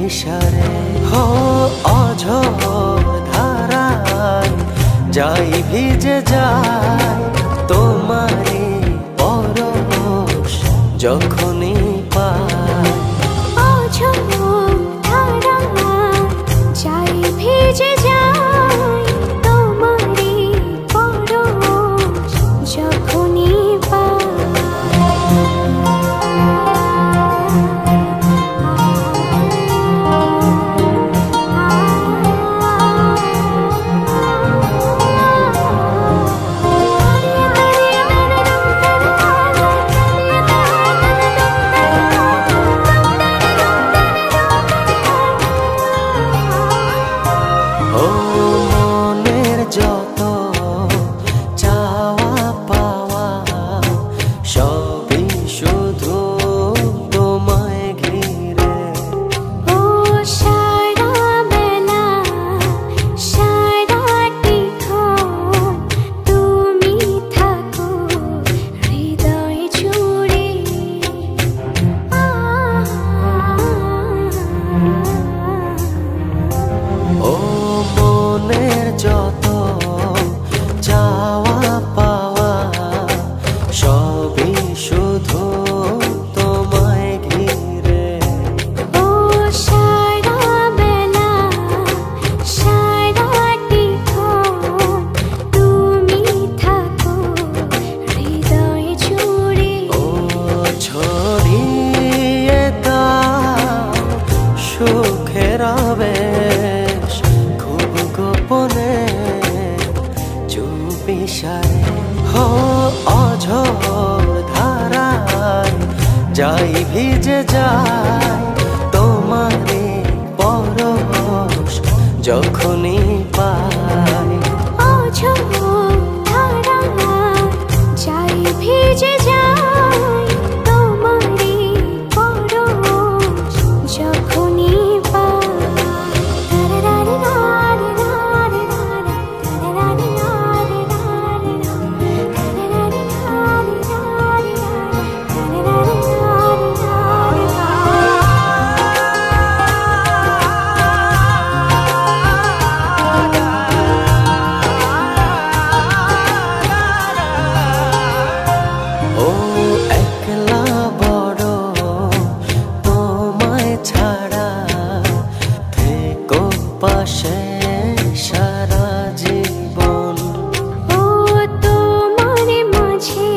ইশারে হো অঝোর ধারায় যাই ভিজে যায় তোমারই পরশ যখনই পাই। অঝোর ধারায় যাই ভিজে যায় তোমারই পরশ যখনই পাই। ও মনের যত চাওয়া পাওয়া সবই শুধু তোমায় ঘিরে। ও সারা বেলা সারাটিক্ষণ তুমি থাকো হৃদয় জুড়ে। ও মনের যত চাওয়া পাওয়া সবই শুধু তোমায় ঘিরে। ও সারা বেলা সারাটিক্ষণ তুমি থাকো হৃদয় জুড়ে। ও ছড়িয়ে দাও সুখের আবেশ খুব গোপনে চুপ ইশারে হো অঝোর ধারায় যাই ভিজে যায় তোমারই পরশ যখনই পাই। অঝোর ধারায় যাই ভিজে যায় তোমারই পরশ যখনই ও একলা বড় তোমায় ছাড়া থেকো পাশে সারা জীবন। ও তোমার মাঝে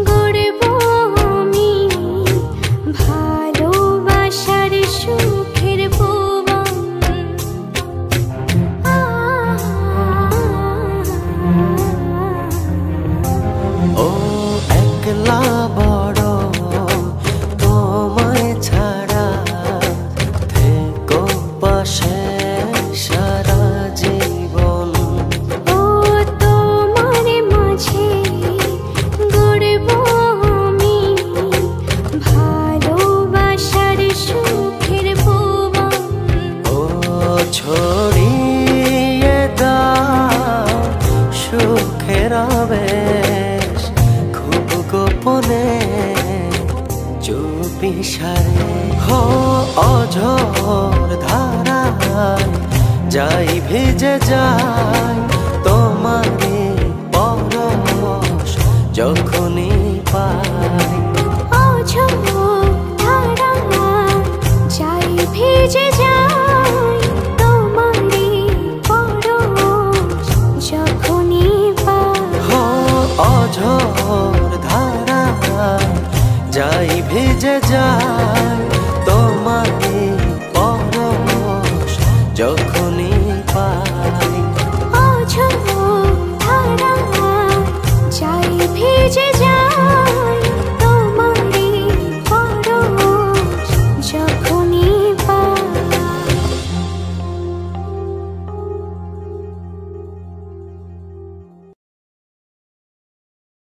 গড়ব আমি ভালোবাসার সুখের ভুবন। ও একলা বড় তোমায় ছাড়া থেকো পাশে সারা জীবন। ও তোমার মাঝে গড়ব আমি ভালোবাসার সুখের ভুবন। ও ছড়িয়ে দাও সুখের আবেশ খুব গোপনে চুপ ইশারে হো অঝোর ধারায় যাই ভিজে যায় তোমারই পরশ যখনই পাই। অঝোর ধারায় যাই ভিজে যায় তোমারই পরশ যখনই পাই। হো অঝোর ধারায় যাই ভিজে যায়